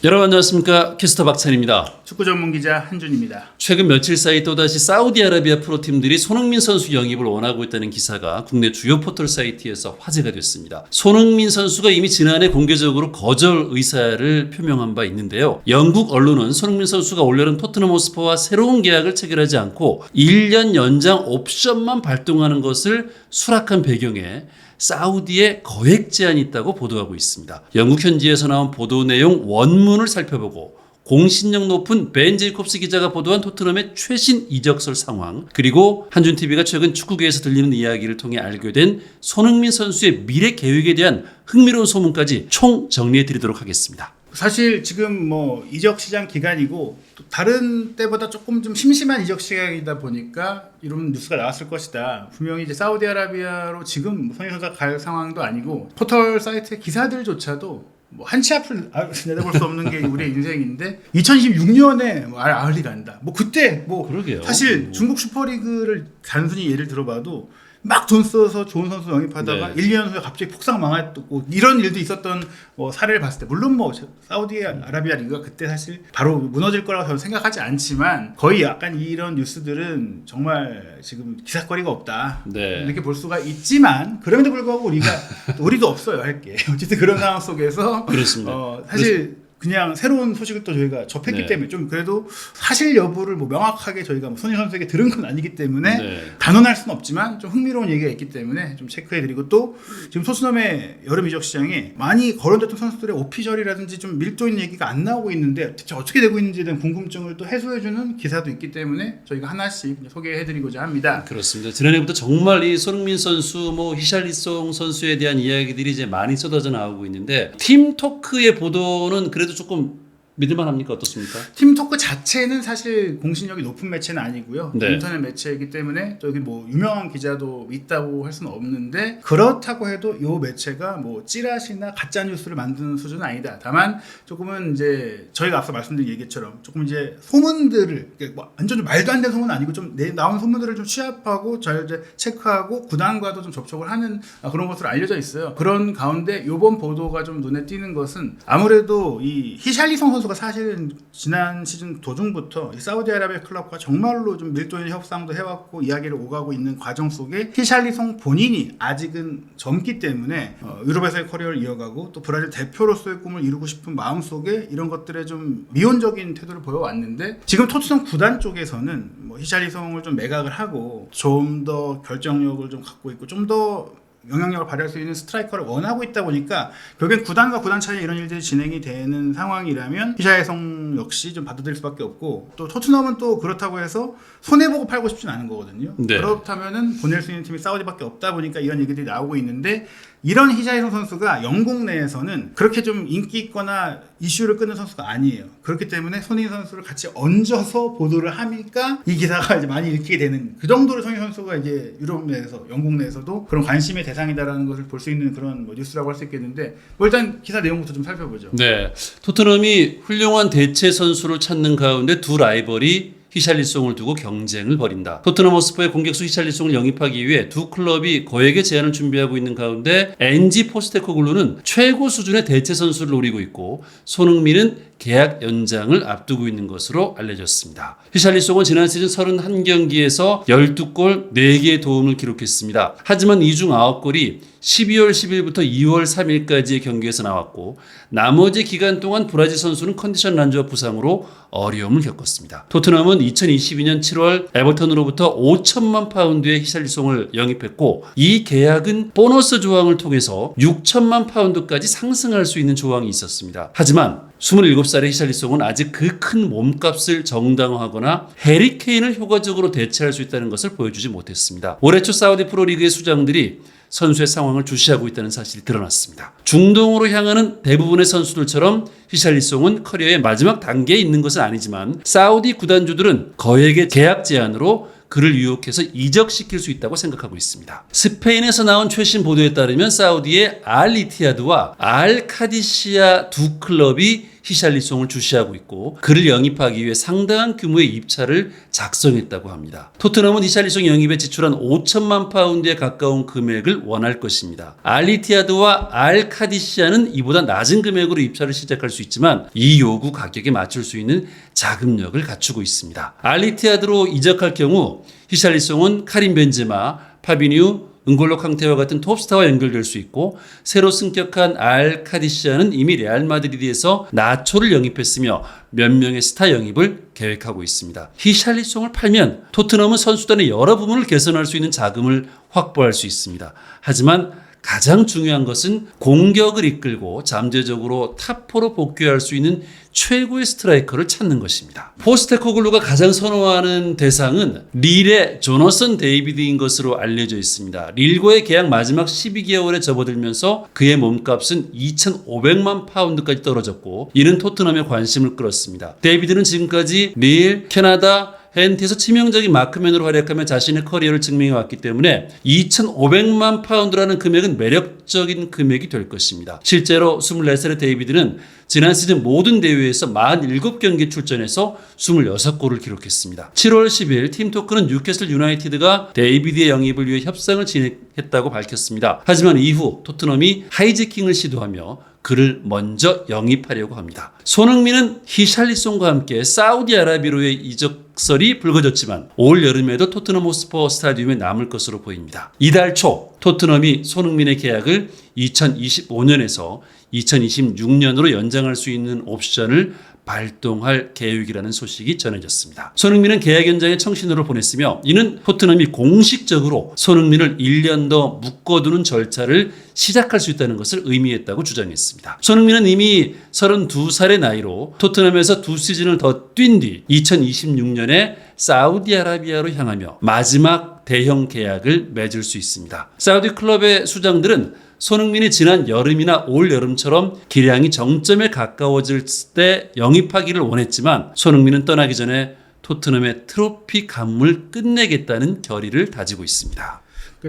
여러분 안녕하십니까. 캐스터 박찬입니다. 축구 전문 기자 한준입니다. 최근 며칠 사이 또다시 사우디아라비아 프로팀들이 손흥민 선수 영입을 원하고 있다는 기사가 국내 주요 포털 사이트에서 화제가 됐습니다. 손흥민 선수가 이미 지난해 공개적으로 거절 의사를 표명한 바 있는데요. 영국 언론은 손흥민 선수가 올여름 토트넘 호스퍼와 새로운 계약을 체결하지 않고 1년 연장 옵션만 발동하는 것을 수락한 배경에 사우디에 거액 제한이 있다고 보도하고 있습니다. 영국 현지에서 나온 보도 내용 원문을 살펴보고 공신력 높은 벤 제이콥스 기자가 보도한 토트넘의 최신 이적설 상황, 그리고 한준TV가 최근 축구계에서 들리는 이야기를 통해 알게 된 손흥민 선수의 미래 계획에 대한 흥미로운 소문까지 총 정리해 드리도록 하겠습니다. 사실 지금 이적 시장 기간이고 또 다른 때보다 조금 좀 심심한 이적 시장이다 보니까 이런 뉴스가 나왔을 것이다. 분명히 이제 사우디아라비아로 지금 손흥민 선수가 갈 상황도 아니고 포털 사이트의 기사들조차도 한 치 앞을 내다볼 수 없는 게 우리의 인생인데 2026년에 아흘리 간다. 그때 그러게요. 사실 중국 슈퍼리그를 단순히 예를 들어봐도 막 돈 써서 좋은 선수 영입하다가 1, 2년 후에 갑자기 폭삭 망했고 이런 일도 있었던 사례를 봤을 때 물론 사우디아라비아 리그가 그때 사실 바로 무너질 거라고 저는 생각하지 않지만 거의 약간 이런 뉴스들은 정말 지금 기사거리가 없다 이렇게 볼 수가 있지만 그럼에도 불구하고 우리도 없어요 할 게 어쨌든 그런 상황 속에서 그렇습니다. 사실 그냥 새로운 소식을 또 저희가 접했기 때문에 좀 그래도 사실 여부를 명확하게 저희가 손흥민 선수에게 들은 건 아니기 때문에 단언할 수는 없지만 좀 흥미로운 얘기가 있기 때문에 좀 체크해드리고 또 지금 토트넘의 여름 이적 시장에 많이 거론됐던 선수들의 오피셜이라든지 좀 밀도 있는 얘기가 안 나오고 있는데 대체 어떻게 되고 있는지에 대한 궁금증을 또 해소해주는 기사도 있기 때문에 저희가 하나씩 소개해드리고자 합니다. 그렇습니다. 지난해부터 정말 이 손흥민 선수, 히샬리송 선수에 대한 이야기들이 이제 많이 쏟아져 나오고 있는데 팀토크의 보도는 그래도 조금 믿을만 합니까? 어떻습니까? 팀토크 자체는 사실 공신력이 높은 매체는 아니고요. 네. 인터넷 매체이기 때문에 저기 유명한 기자도 있다고 할 수는 없는데 그렇다고 해도 이 매체가 찌라시나 가짜 뉴스를 만드는 수준은 아니다. 다만 조금은 이제 저희가 앞서 말씀드린 얘기처럼 조금 이제 소문들을 완전 말도 안 되는 소문은 아니고 좀 나온 소문들을 좀 취합하고 잘 이제 체크하고 구단과도 좀 접촉을 하는 그런 것으로 알려져 있어요. 그런 가운데 이번 보도가 좀 눈에 띄는 것은 아무래도 이 히샬리송 선수 사실은 지난 시즌 도중부터 이 사우디아라비아 클럽과 정말로 좀 밀도 있는 협상도 해왔고 이야기를 오가고 있는 과정 속에 히샬리송 본인이 아직은 젊기 때문에 유럽에서의 커리어를 이어가고 또 브라질 대표로서의 꿈을 이루고 싶은 마음 속에 이런 것들에 좀 미온적인 태도를 보여왔는데 지금 토트넘 구단 쪽에서는 히샬리송을 좀 매각을 하고 좀 더 결정력을 좀 갖고 있고 좀 더 영향력을 발휘할 수 있는 스트라이커를 원하고 있다 보니까 결국엔 구단과 구단 차이에 이런 일들이 진행이 되는 상황이라면 히샬리송 역시 좀 받아들일 수밖에 없고 또 토트넘은 또 그렇다고 해서 손해보고 팔고 싶진 않은 거거든요. 그렇다면은 보낼 수 있는 팀이 사우디밖에 없다 보니까 이런 얘기들이 나오고 있는데 이런 히샬리송 선수가 영국 내에서는 그렇게 좀 인기 있거나 이슈를 끄는 선수가 아니에요. 그렇기 때문에 손흥민 선수를 같이 얹어서 보도를 하니까 이 기사가 이제 많이 읽히게 되는 그 정도로 손흥민 선수가 이제 유럽 내에서 영국 내에서도 그런 관심의 대상이다라는 것을 볼 수 있는 그런 뉴스라고 할 수 있겠는데 일단 기사 내용부터 좀 살펴보죠. 네, 토트넘이 훌륭한 대체 선수를 찾는 가운데 두 라이벌이 히샬리송을 두고 경쟁을 벌인다. 토트넘 호스퍼의 공격수 히샬리송을 영입하기 위해 두 클럽이 거액의 제안을 준비하고 있는 가운데 엔지 포스테코글루는 최고 수준의 대체 선수를 노리고 있고 손흥민은 계약 연장을 앞두고 있는 것으로 알려졌습니다. 히샬리송은 지난 시즌 31경기에서 12골 4개의 도움을 기록했습니다. 하지만 이 중 9골이 12월 10일부터 2월 3일까지의 경기에서 나왔고 나머지 기간 동안 브라질 선수는 컨디션 난조와 부상으로 어려움을 겪었습니다. 토트넘은 2022년 7월 에버턴으로부터 5천만 파운드의 히샬리송을 영입했고 이 계약은 보너스 조항을 통해서 6천만 파운드까지 상승할 수 있는 조항이 있었습니다. 하지만 27살의 히샬리송은 아직 그 큰 몸값을 정당화하거나 해리 케인을 효과적으로 대체할 수 있다는 것을 보여주지 못했습니다. 올해 초 사우디 프로리그의 수장들이 선수의 상황을 주시하고 있다는 사실이 드러났습니다. 중동으로 향하는 대부분의 선수들처럼 히샬리송은 커리어의 마지막 단계에 있는 것은 아니지만 사우디 구단주들은 거액의 계약 제한으로 그를 유혹해서 이적시킬 수 있다고 생각하고 있습니다. 스페인에서 나온 최신 보도에 따르면 사우디의 알 이티하드와 알 카디시아 두 클럽이 히샬리송을 주시하고 있고 그를 영입하기 위해 상당한 규모의 입찰을 작성했다고 합니다. 토트넘은 히샬리송 영입에 지출한 5천만 파운드에 가까운 금액을 원할 것입니다. 알리티아드와 알 카디시아는 이보다 낮은 금액으로 입찰을 시작할 수 있지만 이 요구 가격에 맞출 수 있는 자금력을 갖추고 있습니다. 알리티아드로 이적할 경우 히샬리송은 카림 벤제마, 파비뉴, 은골로 캉테와 같은 톱스타와 연결될 수 있고 새로 승격한 알 카디시아는 이미 레알 마드리드에서 나초를 영입했으며 몇 명의 스타 영입을 계획하고 있습니다. 히샬리송을 팔면 토트넘은 선수단의 여러 부분을 개선할 수 있는 자금을 확보할 수 있습니다. 하지만 가장 중요한 것은 공격을 이끌고 잠재적으로 탑4로 복귀할 수 있는 최고의 스트라이커를 찾는 것입니다. 포스테코글루가 가장 선호하는 대상은 릴의 조너선 데이비드인 것으로 알려져 있습니다. 릴과의 계약 마지막 12개월에 접어들면서 그의 몸값은 2,500만 파운드까지 떨어졌고 이는 토트넘의 관심을 끌었습니다. 데이비드는 지금까지 릴, 캐나다, 헨트에서 치명적인 마크맨으로 활약하며 자신의 커리어를 증명해왔기 때문에 2,500만 파운드라는 금액은 매력적인 금액이 될 것입니다. 실제로 24살의 데이비드는 지난 시즌 모든 대회에서 47경기에 출전해서 26골을 기록했습니다. 7월 10일 팀토크는 뉴캐슬 유나이티드가 데이비드의 영입을 위해 협상을 진행했다고 밝혔습니다. 하지만 이후 토트넘이 하이제킹을 시도하며 그를 먼저 영입하려고 합니다. 손흥민은 히샬리송과 함께 사우디아라비아로의 이적설이 불거졌지만 올 여름에도 토트넘 호스퍼 스타디움에 남을 것으로 보입니다. 이달 초 토트넘이 손흥민의 계약을 2025년에서 2026년으로 연장할 수 있는 옵션을 발동할 계획이라는 소식이 전해졌습니다. 손흥민은 계약 연장에 청신호를 보냈으며 이는 토트넘이 공식적으로 손흥민을 1년 더 묶어두는 절차를 시작할 수 있다는 것을 의미했다고 주장했습니다. 손흥민은 이미 32살의 나이로 토트넘에서 2시즌을 더 뛴 뒤 2026년에 사우디아라비아로 향하며 마지막 대형 계약을 맺을 수 있습니다. 사우디 클럽의 수장들은 손흥민이 지난 여름이나 올 여름처럼 기량이 정점에 가까워질 때 영입하기를 원했지만 손흥민은 떠나기 전에 토트넘의 트로피 감을 끝내겠다는 결의를 다지고 있습니다.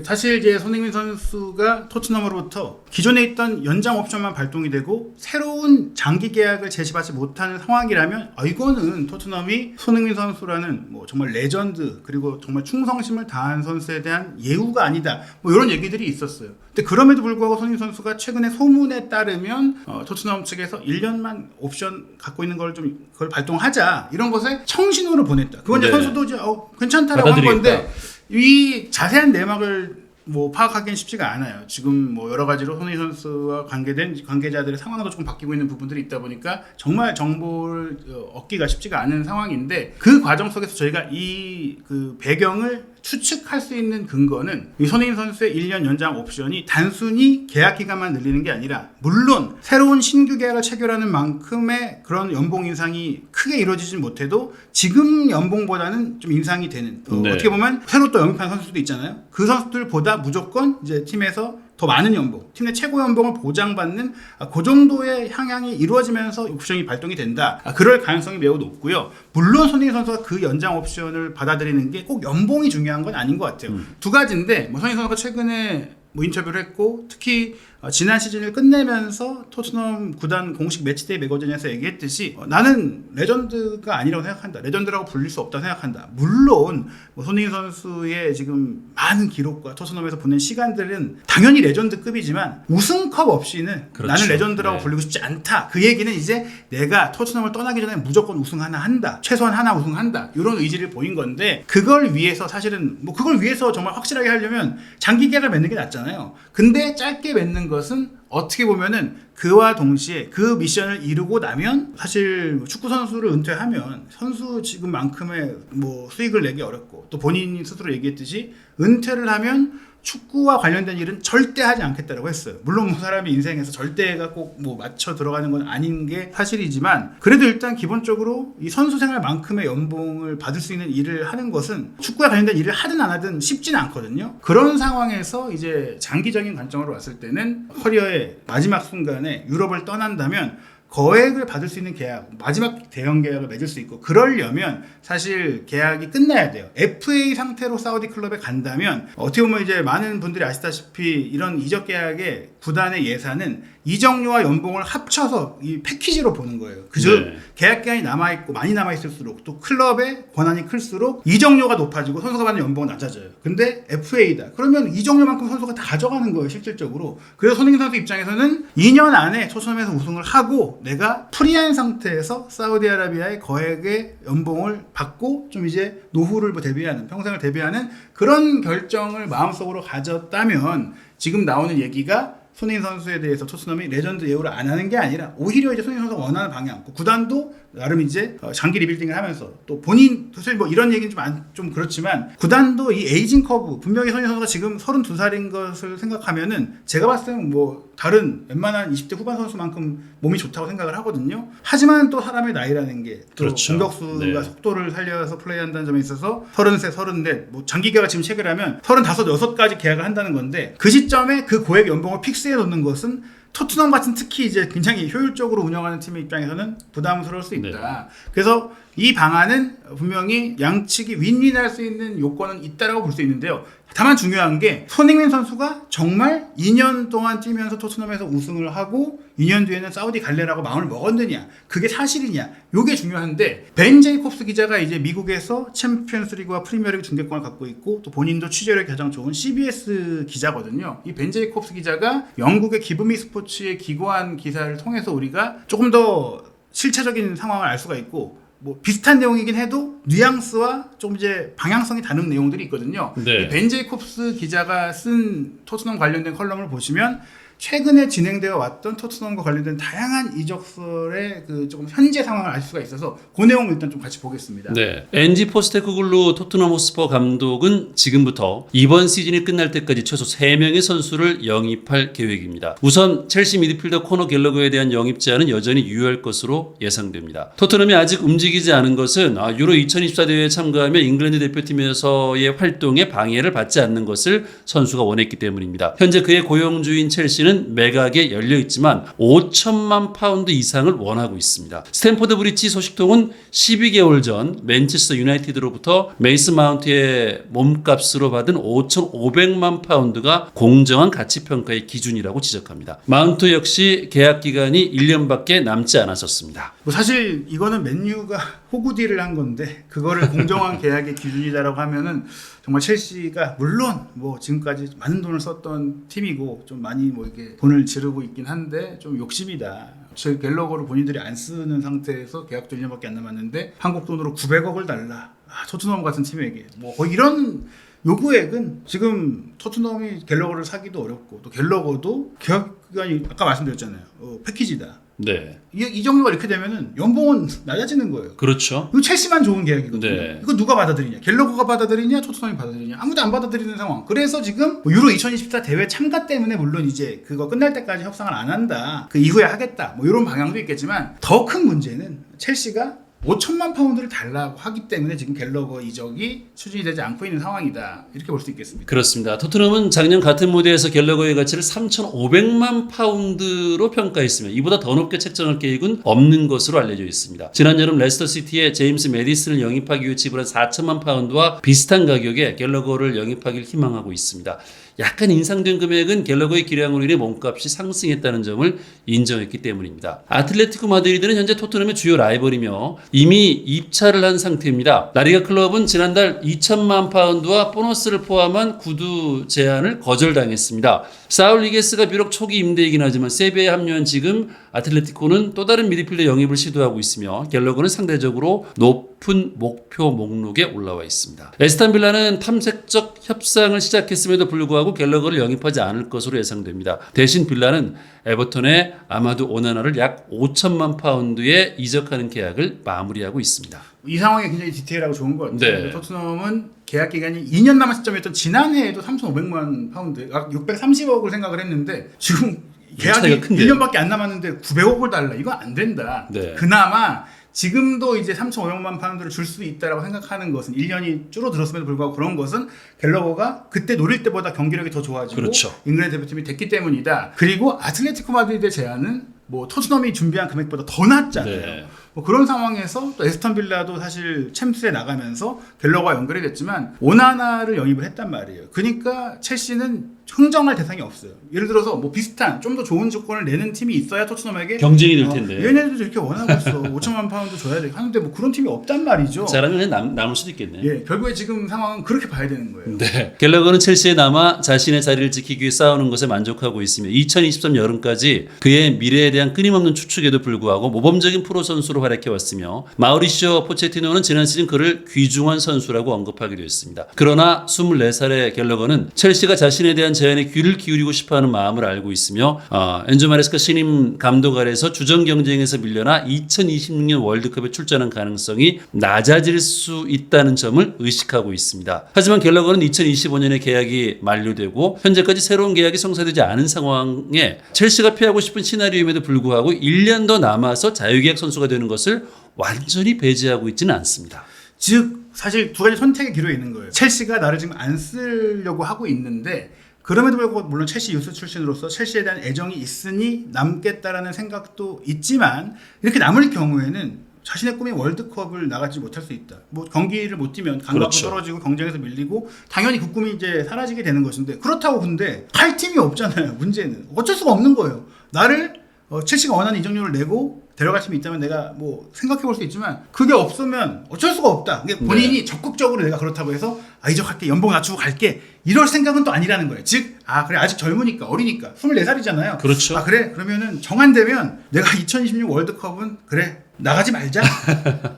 사실 이제 손흥민 선수가 토트넘으로부터 기존에 있던 연장 옵션만 발동이 되고 새로운 장기 계약을 제시받지 못하는 상황이라면 이거는 토트넘이 손흥민 선수라는 뭐 정말 레전드 그리고 정말 충성심을 다한 선수에 대한 예우가 아니다 뭐 이런 얘기들이 있었어요. 근데 그럼에도 불구하고 손흥민 선수가 최근에 소문에 따르면 토트넘 측에서 1년만 옵션 갖고 있는 걸 좀 그걸 발동하자 이런 것에 청신호를 보냈다. 그건 이제 선수도 이제 괜찮다라고 한 건데 이 자세한 내막을 뭐 파악하기는 쉽지가 않아요. 지금 뭐 여러 가지로 손흥민 선수와 관계된 관계자들의 상황도 조금 바뀌고 있는 부분들이 있다 보니까 정말 정보를 얻기가 쉽지가 않은 상황인데 그 과정 속에서 저희가 이 그 배경을 추측할 수 있는 근거는 이 손흥민 선수의 1년 연장 옵션이 단순히 계약 기간만 늘리는 게 아니라 물론 새로운 신규 계약을 체결하는 만큼의 그런 연봉 인상이 크게 이루어지진 못해도 지금 연봉보다는 좀 인상이 되는 어떻게 보면 새로 또 영입한 선수도 있잖아요. 그 선수들보다 무조건 이제 팀에서 더 많은 연봉, 팀 내 최고 연봉을 보장받는 그 정도의 향양이 이루어지면서 옵션이 발동이 된다. 그럴 가능성이 매우 높고요. 물론 손흥민 선수가 그 연장 옵션을 받아들이는 게 꼭 연봉이 중요한 건 아닌 것 같아요. 두 가지인데 손흥민 선수가 최근에 뭐 인터뷰를 했고 특히 지난 시즌을 끝내면서 토트넘 구단 공식 매치데이 매거진에서 얘기했듯이 나는 레전드가 아니라고 생각한다. 레전드라고 불릴 수 없다고 생각한다. 물론 뭐 손흥민 선수의 지금 많은 기록과 토트넘에서 보낸 시간들은 당연히 레전드급이지만 우승컵 없이는 그렇죠. 나는 레전드라고 불리고 싶지 않다. 그 얘기는 이제 내가 토트넘을 떠나기 전에 무조건 우승 하나 한다. 최소한 하나 우승한다. 이런 의지를 보인 건데 그걸 위해서 사실은 뭐 그걸 위해서 정말 확실하게 하려면 장기 계약을 맺는 게 낫잖아요. 근데 짧게 맺는 것은 어떻게 보면은 그와 동시에 그 미션을 이루고 나면 사실 축구 선수를 은퇴하면 선수 지금만큼의 뭐 수익을 내기 어렵고 또 본인이 스스로 얘기했듯이 은퇴를 하면 축구와 관련된 일은 절대 하지 않겠다라고 했어요. 물론 뭐 사람이 인생에서 절대가 꼭 뭐 맞춰 들어가는 건 아닌 게 사실이지만 그래도 일단 기본적으로 이 선수 생활만큼의 연봉을 받을 수 있는 일을 하는 것은 축구와 관련된 일을 하든 안 하든 쉽지는 않거든요. 그런 상황에서 이제 장기적인 관점으로 봤을 때는 커리어의 마지막 순간에 유럽을 떠난다면 거액을 받을 수 있는 계약, 마지막 대형 계약을 맺을 수 있고 그러려면 사실 계약이 끝나야 돼요. FA 상태로 사우디 클럽에 간다면 어떻게 보면 이제 많은 분들이 아시다시피 이런 이적 계약의 구단의 예산은 이적료와 연봉을 합쳐서 이 패키지로 보는 거예요. 그죠? 네. 계약 기간이 남아있고 많이 남아있을수록 또 클럽의 권한이 클수록 이적료가 높아지고 선수가 받는 연봉은 낮아져요. 근데 FA다. 그러면 이적료만큼 선수가 다 가져가는 거예요, 실질적으로. 그래서 손흥민 선수 입장에서는 2년 안에 토트넘에서 우승을 하고 내가 프리한 상태에서 사우디아라비아의 거액의 연봉을 받고 좀 이제 노후를 대비하는, 평생을 대비하는 그런 결정을 마음속으로 가졌다면 지금 나오는 얘기가 손흥민 선수에 대해서 토트넘이 레전드 예우를 안 하는 게 아니라 오히려 이제 손흥민 선수가 원하는 방향, 구단도 나름 이제 장기 리빌딩을 하면서 또 본인 사실 뭐 이런 얘기는 좀 그렇지만 구단도 이 에이징 커브 분명히 손흥민 선수가 지금 32살인 것을 생각하면은 제가 봤을 때는 뭐 다른 웬만한 20대 후반 선수만큼 몸이 좋다고 생각을 하거든요. 하지만 또 사람의 나이라는 게 또 그렇죠. 공격수가 네. 속도를 살려서 플레이한다는 점에 있어서 33, 34, 뭐 장기 계약을 지금 체결하면 35, 6까지 계약을 한다는 건데 그 시점에 그 고액 연봉을 픽스해 놓는 것은 토트넘 같은 특히 이제 굉장히 효율적으로 운영하는 팀의 입장에서는 부담스러울 수 있다. 네. 그래서 이 방안은 분명히 양측이 윈윈할 수 있는 요건은 있다라고 볼 수 있는데요. 다만 중요한 게 손흥민 선수가 정말 2년 동안 뛰면서 토트넘에서 우승을 하고 2년 뒤에는 사우디 갈래라고 마음을 먹었느냐, 그게 사실이냐, 요게 중요한데 벤 제이콥스 기자가 이제 미국에서 챔피언스리그와 프리미어리그 중계권을 갖고 있고 또 본인도 취재력이 가장 좋은 CBS 기자거든요. 이 벤 제이콥스 기자가 영국의 기브미 스포츠에 기고한 기사를 통해서 우리가 조금 더 실체적인 상황을 알 수가 있고 뭐 비슷한 내용이긴 해도 뉘앙스와 좀 이제 방향성이 다른 내용들이 있거든요. 네. 벤 제이콥스 기자가 쓴 토트넘 관련된 컬럼을 보시면 최근에 진행되어 왔던 토트넘과 관련된 다양한 이적설의 그 조금 현재 상황을 알 수가 있어서 그 내용을 일단 좀 같이 보겠습니다. 네. 엔지 포스테코글루 토트넘 호스퍼 감독은 지금부터 이번 시즌이 끝날 때까지 최소 3명의 선수를 영입할 계획입니다. 우선 첼시 미드필더 코너 갤러거에 대한 영입 제한은 여전히 유효할 것으로 예상됩니다. 토트넘이 아직 움직이지 않은 것은 유로 2024 대회에 참가하며 잉글랜드 대표팀에서의 활동에 방해를 받지 않는 것을 선수가 원했기 때문입니다. 현재 그의 고용주인 첼시는 매각에 열려 있지만 5천만 파운드 이상을 원하고 있습니다. 스탠포드 브리지 소식통은 12개월 전 맨체스터 유나이티드로부터 메이슨 마운트의 몸값으로 받은 5,500만 파운드가 공정한 가치 평가의 기준이라고 지적합니다. 마운트 역시 계약 기간이 1년밖에 남지 않았었습니다. 뭐 사실 이거는 맨유가 호구딜을 한 건데 그거를 공정한 계약의 기준이다라고 하면은 정말 첼시가 물론 뭐 지금까지 많은 돈을 썼던 팀이고 좀 많이 뭐 이렇게 돈을 지르고 있긴 한데 좀 욕심이다. 저희 갤러거를 본인들이 안 쓰는 상태에서 계약도 1년밖에 안 남았는데 한국 돈으로 900억을 달라. 토트넘 같은 팀에게 뭐 거의 이런 요구액은 지금 토트넘이 갤러거를 사기도 어렵고 또 갤러거도 계약 기간이 아까 말씀드렸잖아요. 패키지다. 네. 이 정도가 이렇게 되면은 연봉은 낮아지는 거예요. 그렇죠. 이거 첼시만 좋은 계약이거든요. 네. 이거 누가 받아들이냐? 갤러거가 받아들이냐? 토트넘이 받아들이냐? 아무도 안 받아들이는 상황. 그래서 지금 뭐 유로 2024 대회 참가 때문에 물론 이제 그거 끝날 때까지 협상을 안 한다. 그 이후에 하겠다. 뭐 이런 방향도 있겠지만 더 큰 문제는 첼시가 5천만 파운드를 달라고 하기 때문에 지금 갤러거 이적이 추진이 되지 않고 있는 상황이다. 이렇게 볼 수 있겠습니다. 그렇습니다. 토트넘은 작년 같은 무대에서 갤러거의 가치를 3,500만 파운드로 평가했으며 이보다 더 높게 책정할 계획은 없는 것으로 알려져 있습니다. 지난 여름 레스터시티의 제임스 메디슨을 영입하기 위해 지불한 4천만 파운드와 비슷한 가격에 갤러거를 영입하길 희망하고 있습니다. 약간 인상된 금액은 갤러거의 기량으로 인해 몸값이 상승했다는 점을 인정했기 때문입니다. 아틀레티코 마드리드는 현재 토트넘의 주요 라이벌이며 이미 입찰을 한 상태입니다. 라리가 클럽은 지난달 2천만 파운드와 보너스를 포함한 구두 제안을 거절당했습니다. 사울 리게스가 비록 초기 임대이긴 하지만 세비야에 합류한 지금 아틀레티코는 또 다른 미드필더 영입을 시도하고 있으며 갤러거는 상대적으로 높은 목표 목록에 올라와 있습니다. 에스턴 빌라는 탐색적 협상을 시작했음에도 불구하고 갤러거를 영입하지 않을 것으로 예상됩니다. 대신 빌라는 에버턴의 아마두 오나나를 약 5천만 파운드에 이적하는 계약을 마무리하고 있습니다. 이 상황이 굉장히 디테일하고 좋은 것 같아요. 네. 토트넘은 계약 기간이 2년 남은 시점이었던 지난해에도 3,500만 파운드, 630억을 생각을 했는데 지금 계약이 차이가 큰데요. 1년밖에 안 남았는데 900억을 달라. 이건 안 된다. 네. 그나마 지금도 이제 3,500만 파운드를 줄 수 있다라고 생각하는 것은 1년이 줄어들었음에도 불구하고 그런 것은 갤러거가 그때 노릴 때보다 경기력이 더 좋아지고 그렇죠. 잉글랜드 대표팀이 됐기 때문이다. 그리고 아틀레티코 마드리드의 제안은 뭐 토트넘이 준비한 금액보다 더 낮잖아요. 네. 뭐 그런 상황에서 또 에스턴 빌라도 사실 챔스에 나가면서 갤러거가 연결이 됐지만 오나나를 영입을 했단 말이에요. 그러니까 첼시는 흥정할 대상이 없어요. 예를 들어서 뭐 비슷한 좀 더 좋은 조건을 내는 팀이 있어야 토트넘에게 경쟁이 될 텐데. 얘네들도 이렇게 원하고 있어. 5천만 파운드 줘야 돼. 하는데 뭐 그런 팀이 없단 말이죠. 잘하면 그냥 남을 수도 있겠네. 예, 결국에 지금 상황은 그렇게 봐야 되는 거예요. 네. 갤러거는 첼시에 남아 자신의 자리를 지키기 위해 싸우는 것에 만족하고 있으며 2023 여름까지 그의 미래에 대한 끊임없는 추측에도 불구하고 모범적인 프로 선수로 활약해 왔으며 마우리시오 포체티노는 지난 시즌 그를 귀중한 선수라고 언급하기도 했습니다. 그러나 24살의 갤러거는 첼시가 자신에 대한 제안에 귀를 기울이고 싶어하는 마음을 알고 있으며 엔조 마레스카 신임 감독 아래에서 주전 경쟁에서 밀려나 2026년 월드컵에 출전한 가능성이 낮아질 수 있다는 점을 의식하고 있습니다. 하지만 갤러거는 2025년에 계약이 만료되고 현재까지 새로운 계약이 성사되지 않은 상황에 첼시가 피하고 싶은 시나리오임에도 불구하고 1년 더 남아서 자유계약 선수가 되는 것을 완전히 배제하고 있지는 않습니다. 즉 사실 두 가지 선택의 기로에 있는 거예요. 첼시가 나를 지금 안 쓰려고 하고 있는데 그럼에도 불구하고 물론 첼시 유스 출신으로서 첼시에 대한 애정이 있으니 남겠다라는 생각도 있지만 이렇게 남을 경우에는 자신의 꿈이 월드컵을 나가지 못할 수 있다. 뭐 경기를 못 뛰면 감각도 그렇죠. 떨어지고 경쟁에서 밀리고 당연히 그 꿈이 이제 사라지게 되는 것인데 그렇다고 근데 할 팀이 없잖아요. 문제는 어쩔 수가 없는 거예요. 나를 첼시가 원하는 이적료를 내고 데려갈 팀이 있다면 내가 뭐 생각해 볼 수 있지만 그게 없으면 어쩔 수가 없다. 그게 본인이 적극적으로 내가 그렇다고 해서 이적할게 연봉 낮추고 갈게 이럴 생각은 또 아니라는 거예요. 즉 그래 아직 젊으니까 어리니까 24살이잖아요. 그렇죠. 그래 그러면은 정한되면 내가 2026 월드컵은 그래 나가지 말자.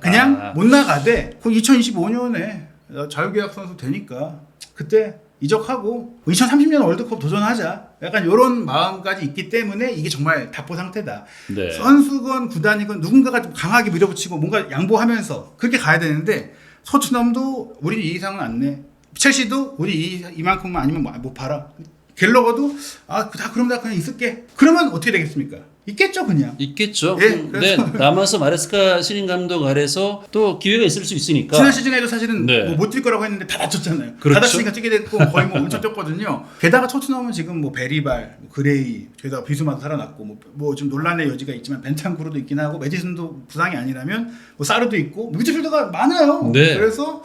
그냥 못 나가되 그 2025년에 자유계약 선수 되니까 그때 이적하고 2030년 월드컵 도전하자. 약간 이런 마음까지 있기 때문에 이게 정말 답보 상태다. 네. 선수건 구단이건 누군가가 좀 강하게 밀어붙이고 뭔가 양보하면서 그렇게 가야 되는데 토트넘도 우리 이 이상은 안 내. 첼시도 우리 이만큼만 아니면 못 팔아. 갤러거도 그럼 나 그냥 있을게. 그러면 어떻게 되겠습니까? 있겠죠 그냥. 있겠죠. 예, 네, 남아서 마레스카 신임 감독 아래서 또 기회가 있을 수 있으니까. 지난 시즌에도 사실은 네. 못 뛸 거라고 했는데 다 다쳤잖아요. 그렇죠. 다 다치니까 뛰게 됐고 거의 뭐 엄청 뛰었거든요. 게다가 토트넘은 지금 뭐 베리발, 그레이, 게다가 비수마도 살아났고 뭐 좀 논란의 여지가 있지만 벤탄쿠르도 있긴 하고 메디슨도 부상이 아니라면 뭐 사르도 있고 미드필더가 많아요. 네. 그래서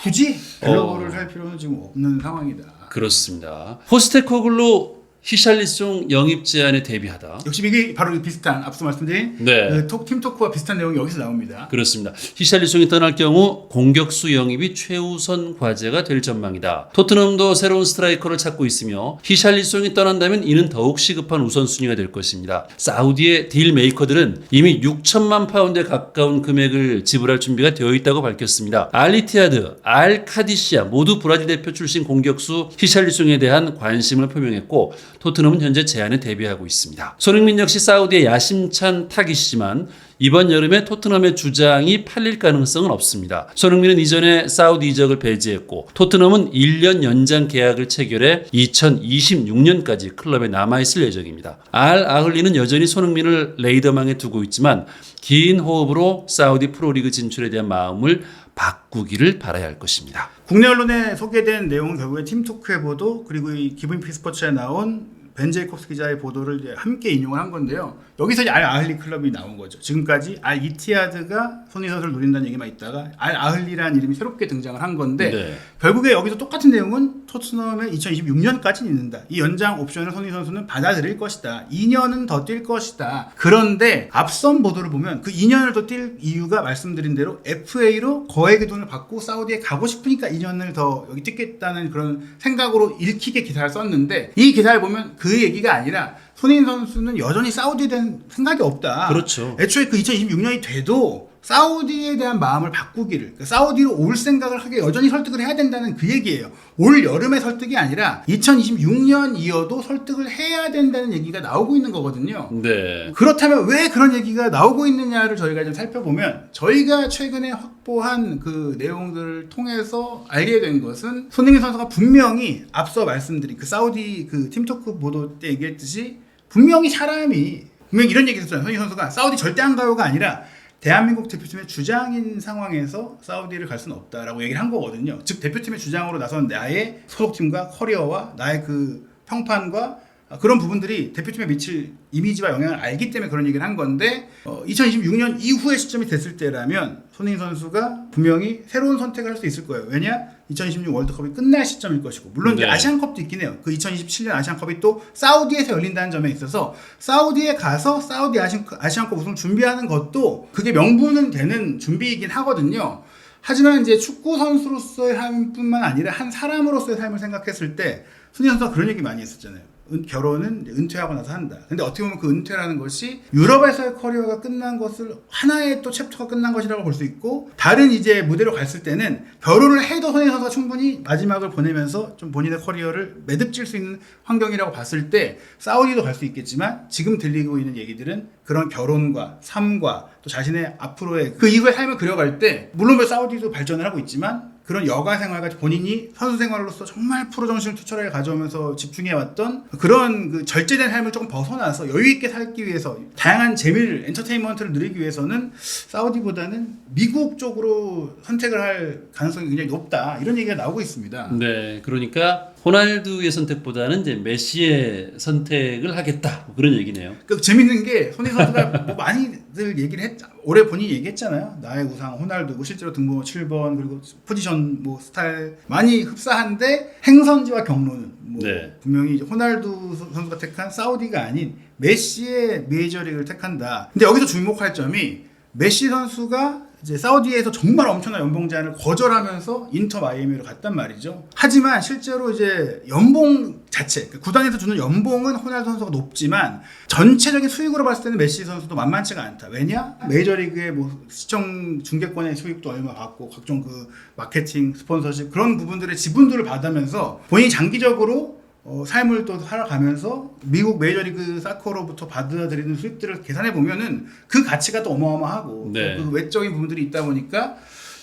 굳이 갤러거를 할 필요는 지금 없는 상황이다. 그렇습니다. 포스테코글로 히샬리송 영입 제안에 대비하다. 역시 이게 바로 비슷한 앞서 말씀드린 네. 팀 토크와 비슷한 내용이 여기서 나옵니다. 그렇습니다. 히샬리송이 떠날 경우 공격수 영입이 최우선 과제가 될 전망이다. 토트넘도 새로운 스트라이커를 찾고 있으며 히샬리송이 떠난다면 이는 더욱 시급한 우선순위가 될 것입니다. 사우디의 딜 메이커들은 이미 6천만 파운드에 가까운 금액을 지불할 준비가 되어 있다고 밝혔습니다. 알리티아드, 알 카디시아 모두 브라질 대표 출신 공격수 히샬리송에 대한 관심을 표명했고 토트넘은 현재 제안에 대비하고 있습니다. 손흥민 역시 사우디의 야심찬 타깃이지만 이번 여름에 토트넘의 주장이 팔릴 가능성은 없습니다. 손흥민은 이전에 사우디 이적을 배제했고 토트넘은 1년 연장 계약을 체결해 2026년까지 클럽에 남아있을 예정입니다. 알 아흘리는 여전히 손흥민을 레이더망에 두고 있지만 긴 호흡으로 사우디 프로리그 진출에 대한 마음을 바꾸기를 바라야 할 것입니다. 국내 언론에 소개된 내용은 결국에 팀토크의 보도 그리고 이 기브인피 스포츠에 나온 벤 제이콥스 기자의 보도를 이제 함께 인용을 한 건데요. 여기서 이제 알 아흘리 클럽이 나온 거죠. 지금까지 알 이티아드가 손흥민 선수를 노린다는 얘기만 있다가 알 아흘리라는 이름이 새롭게 등장을 한 건데 네. 결국에 여기서 똑같은 내용은 토트넘의 2026년까지 있는다. 이 연장 옵션을 손흥민 선수는 받아들일 것이다. 2년은 더 뛸 것이다. 그런데 앞선 보도를 보면 그 2년을 더 뛸 이유가 말씀드린 대로 FA로 거액의 돈을 받고 사우디에 가고 싶으니까 2년을 더 여기 뛰겠다는 그런 생각으로 읽히게 기사를 썼는데 이 기사를 보면 그 얘기가 아니라 손흥민 선수는 여전히 사우디에 대한 생각이 없다. 그렇죠. 애초에 그 2026년이 돼도 사우디에 대한 마음을 바꾸기를 그러니까 사우디로 올 생각을 하게 여전히 설득을 해야 된다는 그 얘기예요. 올 여름에 설득이 아니라 2026년이어도 설득을 해야 된다는 얘기가 나오고 있는 거거든요. 네. 그렇다면 왜 그런 얘기가 나오고 있느냐를 저희가 좀 살펴보면 저희가 최근에 확보한 그 내용들을 통해서 알게 된 것은 손흥민 선수가 분명히 앞서 말씀드린 그 사우디 그 팀토크 보도 때 얘기했듯이 분명히 이런 얘기 했었잖아요. 손흥민 선수가 사우디 절대 안 가요가 아니라 대한민국 대표팀의 주장인 상황에서 사우디를 갈 수는 없다라고 얘기를 한 거거든요. 즉 대표팀의 주장으로 나선 나의 소속팀과 커리어와 나의 그 평판과 그런 부분들이 대표팀에 미칠 이미지와 영향을 알기 때문에 그런 얘기를 한 건데 2026년 이후의 시점이 됐을 때라면 손흥민 선수가 분명히 새로운 선택을 할 수 있을 거예요. 왜냐? 2026 월드컵이 끝날 시점일 것이고 물론 이제 네. 아시안컵도 있긴 해요. 그 2027년 아시안컵이 또 사우디에서 열린다는 점에 있어서 사우디에 가서 사우디 아시안컵 우승을 준비하는 것도 그게 명분은 되는 준비이긴 하거든요. 하지만 이제 축구 선수로서의 삶뿐만 아니라 한 사람으로서의 삶을 생각했을 때 손흥민 선수가 그런 얘기 많이 했었잖아요. 결혼은 은퇴하고 나서 한다. 근데 어떻게 보면 그 은퇴라는 것이 유럽에서의 커리어가 끝난 것을 하나의 또 챕터가 끝난 것이라고 볼 수 있고 다른 이제 무대로 갔을 때는 결혼을 해도 손흥민 선수가 충분히 마지막을 보내면서 좀 본인의 커리어를 매듭질 수 있는 환경이라고 봤을 때 사우디도 갈 수 있겠지만 지금 들리고 있는 얘기들은 그런 결혼과 삶과 또 자신의 앞으로의 그 이후의 삶을 그려갈 때 물론 사우디도 발전을 하고 있지만 그런 여가 생활과 본인이 선수 생활로서 정말 프로 정신을 투철하게 가져오면서 집중해왔던 그런 그 절제된 삶을 조금 벗어나서 여유있게 살기 위해서 다양한 재미를 엔터테인먼트를 누리기 위해서는 사우디보다는 미국 쪽으로 선택을 할 가능성이 굉장히 높다 이런 얘기가 나오고 있습니다. 네, 그러니까 호날두의 선택보다는 이제 메시의 선택을 하겠다 뭐 그런 얘기네요. 그 재밌는 게 손흥민 선수가 뭐 많이들 얘기를 올해 본인이 얘기했잖아요. 나의 우상 호날두고 실제로 등번호 7번 그리고 포지션 뭐 스타일 많이 흡사한데 행선지와 경로는 뭐 네. 분명히 이제 호날두 선수가 택한 사우디가 아닌 메시의 메이저리그를 택한다. 근데 여기서 주목할 점이 메시 선수가 이제 사우디에서 정말 엄청난 연봉 제한을 거절하면서 인터 마이애미로 갔단 말이죠. 하지만 실제로 이제 연봉 자체, 구단에서 주는 연봉은 호날두 선수가 높지만 전체적인 수익으로 봤을 때는 메시 선수도 만만치가 않다. 왜냐? 메이저리그의 뭐 시청 중계권의 수익도 얼마 받고 각종 그 마케팅, 스폰서십 그런 부분들의 지분들을 받으면서 본인이 장기적으로 삶을 또 살아가면서 미국 메이저리그 사커로부터 받아들이는 수익들을 계산해 보면은 그 가치가 또 어마어마하고 네. 또 그 외적인 부분들이 있다 보니까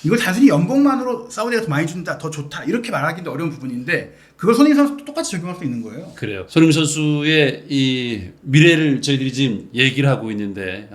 이걸 단순히 연봉만으로 사우디가 더 많이 준다, 더 좋다 이렇게 말하기도 어려운 부분인데 그걸 손흥민 선수도 똑같이 적용할 수 있는 거예요. 그래요. 손흥민 선수의 이 미래를 저희들이 지금 얘기를 하고 있는데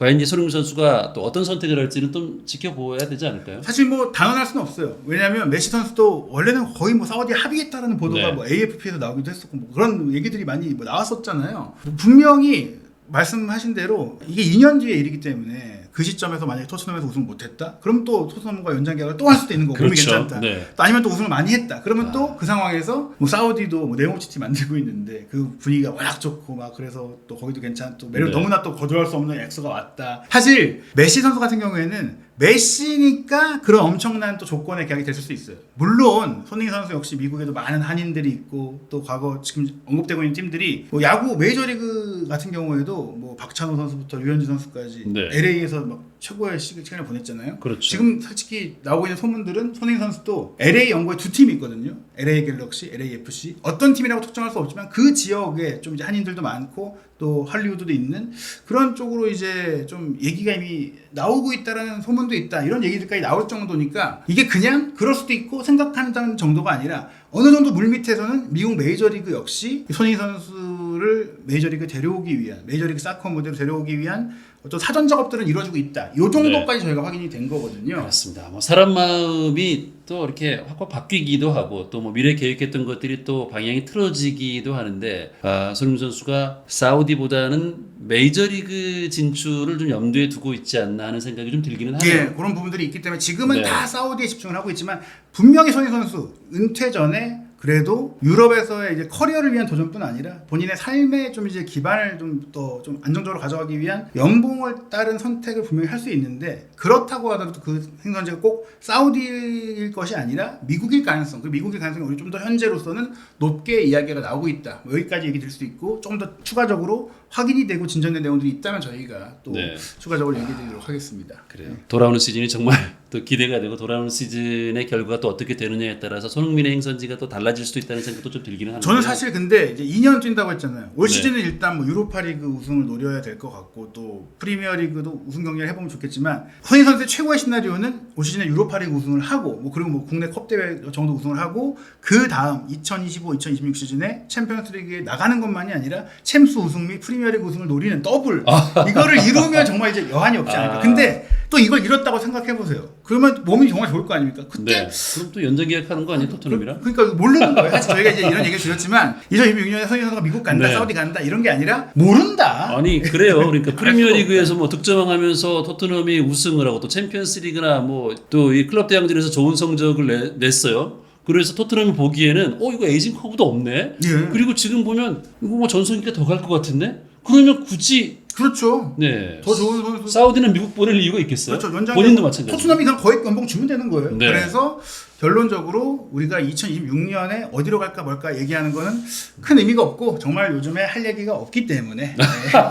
과연 이제 손흥민 선수가 또 어떤 선택을 할지는 좀 지켜보아야 되지 않을까요? 사실 뭐 단언할 수는 없어요. 왜냐하면 메시 선수도 원래는 거의 뭐 사우디에 합의했다라는 보도가 네. 뭐 AFP에서 나오기도 했었고 뭐 그런 얘기들이 많이 뭐 나왔었잖아요. 분명히 말씀하신 대로 이게 2년 뒤의 일이기 때문에 그 시점에서 만약에 토트넘에서 우승을 못했다? 그럼 또 토트넘과 연장 계약을 또 할 수도 있는 거고 몸이 그렇죠. 괜찮다. 네. 또 아니면 또 우승을 많이 했다. 그러면 또 그 상황에서 뭐 사우디도 뭐 네모시티 만들고 있는데 그 분위기가 워낙 좋고 막 그래서 또 거기도 괜찮고 또 매력 네. 너무나 또 거절할 수 없는 엑스가 왔다. 사실 메시 선수 같은 경우에는 메시니까 그런 엄청난 또 조건의 계약이 됐을 수 있어요. 물론 손흥민 선수 역시 미국에도 많은 한인들이 있고 또 과거 지금 언급되고 있는 팀들이 뭐 야구 메이저리그 같은 경우에도 뭐 박찬호 선수부터 류현진 선수까지 네. LA에서 막 최고의 시간을 보냈잖아요. 그렇죠. 지금 솔직히 나오고 있는 소문들은 손흥민 선수도 LA 연고에 두 팀이 있거든요. LA 갤럭시, LA FC. 어떤 팀이라고 특정할 수 없지만 그 지역에 좀 이제 한인들도 많고 또 할리우드도 있는 그런 쪽으로 이제 좀 얘기가 이미 나오고 있다라는 소문도 있다. 이런 얘기들까지 나올 정도니까 이게 그냥 그럴 수도 있고 생각한다는 정도가 아니라 어느 정도 물밑에서는 미국 메이저리그 역시 손흥민 선수를 메이저리그 데려오기 위한 메이저리그 사커 모델로 데려오기 위한 어떤 사전 작업들은 이루어지고 있다. 이 정도까지 저희가 확인이 된 거거든요. 그렇습니다. 뭐 사람 마음이 또 이렇게 확 바뀌기도 하고 또 뭐 미래 계획했던 것들이 또 방향이 틀어지기도 하는데 손흥민 선수가 사우디보다는 메이저리그 진출을 좀 염두에 두고 있지 않나 하는 생각이 좀 들기는 하네요. 예, 그런 부분들이 있기 때문에 지금은 네. 다 사우디에 집중을 하고 있지만 분명히 손흥민 선수 은퇴 전에 그래도 유럽에서의 이제 커리어를 위한 도전뿐 아니라 본인의 삶의 좀 이제 기반을 좀 더 좀 안정적으로 가져가기 위한 연봉을 따른 선택을 분명히 할 수 있는데 그렇다고 하더라도 그 생선지가 꼭 사우디일 것이 아니라 미국일 가능성, 그 미국일 가능성이 우리 좀 더 현재로서는 높게 이야기가 나오고 있다. 뭐 여기까지 얘기 드릴 수 있고 조금 더 추가적으로 확인이 되고 진전된 내용들이 있다면 저희가 또 네. 추가적으로 얘기 드리도록 하겠습니다. 그래요. 돌아오는 시즌이 정말 또 기대가 되고 돌아오는 시즌의 결과가 또 어떻게 되느냐에 따라서 손흥민의 행선지가 또 달라질 수도 있다는 생각도 좀 들기는 하는데 저는 사실 근데 이제 2년 뛴다고 했잖아요. 올 네. 시즌은 일단 뭐 유로파리그 우승을 노려야 될 것 같고 또 프리미어리그도 우승 경기를 해보면 좋겠지만 허인 선수의 최고의 시나리오는 올 시즌에 유로파리그 우승을 하고 뭐 그리고 뭐 국내 컵 대회 정도 우승을 하고 그 다음 2025-2026 시즌에 챔피언스리그에 나가는 것만이 아니라 챔스 우승 및 프리미어리그 우승을 노리는 더블 이거를 이루면 정말 이제 여한이 없지 않을까. 근데 또 이걸 이뤘다고 생각해 보세요. 그러면 몸이 정말 좋을 거 아닙니까? 그때 네. 그럼 또 연장 계약하는 거 아니에요, 토트넘이랑? 그러니까 모르는 거예요. 사실 저희가 이제 이런 얘기를 드렸지만 2026년에 서인 선수가 미국 간다, 네. 사우디 간다 이런 게 아니라 모른다. 아니 그래요. 그러니까 프리미어리그에서 뭐 득점왕하면서 토트넘이 우승을 하고 또 챔피언스리그나 뭐 또 이 클럽 대항전에서 좋은 성적을 냈어요. 그래서 토트넘이 보기에는 이거 에이징 커브도 없네. 예. 그리고 지금 보면 이거 뭐 전성기가 더 갈 것 같은데. 그러면 굳이 그렇죠. 네 더 좋은 선수. 사우디는 미국 보낼 이유가 있겠어요? 그렇죠. 연장 본인도 마찬가지. 토트넘이 그냥 거의 연봉 주면 되는 거예요. 네. 그래서 결론적으로 우리가 2026년에 어디로 갈까 뭘까 얘기하는 거는 큰 의미가 없고 정말 요즘에 할 얘기가 없기 때문에 네.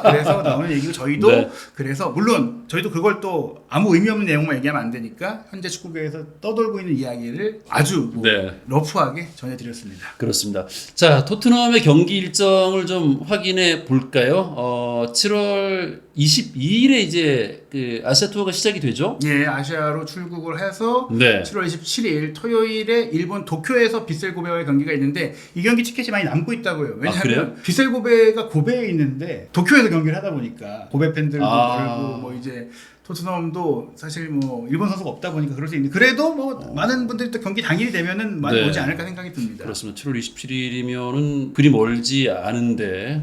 그래서 나오는 얘기고 저희도 네. 그래서 물론 저희도 그걸 또 아무 의미 없는 내용만 얘기하면 안 되니까 현재 축구계에서 떠돌고 있는 이야기를 아주 뭐 네. 러프하게 전해드렸습니다. 그렇습니다. 자, 토트넘의 경기 일정을 좀 확인해 볼까요? 7월 22일에 이제 그 아시아 투어가 시작이 되죠? 예, 아시아로 출국을 해서 네. 7월 27일 토요일에 일본 도쿄에서 빗셀 고베와의 경기가 있는데 이 경기 티켓이 많이 남고 있다고요. 그래요? 왜냐하면 빗셀 고베가 고베에 있는데 도쿄에서 경기를 하다 보니까 고베 팬들도 멀고 뭐 이제 토트넘도 사실 뭐 일본 선수가 없다 보니까 그럴 수 있는데 그래도 뭐 많은 분들이 또 경기 당일이 되면은 많이 네. 오지 않을까 생각이 듭니다. 그렇습니다. 7월 27일이면은 그리 멀지 않은데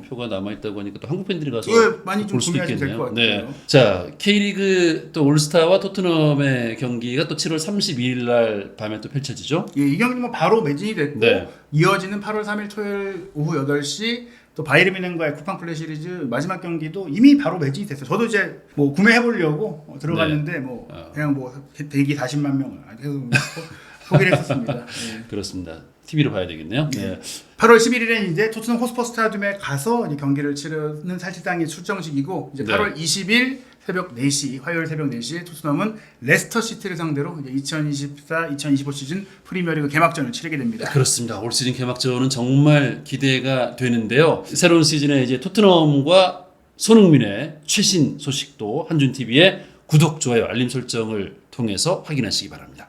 표가 남아 있다고 하니까 또 한국 팬들이 가서 예, 많이 좀 볼 수도 구매하시면 될 있겠네요. 것 같아요. 네. 자, K리그 또 올스타와 토트넘의 경기가 또 7월 32일 날 밤에 또 펼쳐지죠. 예, 이 경기는 뭐 바로 매진이 됐고 네. 이어지는 8월 3일 토요일 오후 8시 또 바이에른 뮌헨과의 쿠팡 플레이 시리즈 마지막 경기도 이미 바로 매진이 됐어요. 저도 이제 뭐 구매해 보려고 들어갔는데 네. 뭐 그냥 뭐 대기 40만 명을 계속 포기를 했었습니다. 네. 그렇습니다. TV로 봐야 되겠네요. 네. 8월 11일엔 이제 토트넘 호스퍼 스타디움에 가서 이제 경기를 치르는 사실상의 출정식이고 이제 네. 8월 20일 새벽 4시 화요일 새벽 4시에 토트넘은 레스터 시티를 상대로 이제 2024-2025 시즌 프리미어리그 개막전을 치르게 됩니다. 그렇습니다. 올 시즌 개막전은 정말 기대가 되는데요. 새로운 시즌에 이제 토트넘과 손흥민의 최신 소식도 한준 TV의 구독, 좋아요, 알림 설정을 통해서 확인하시기 바랍니다.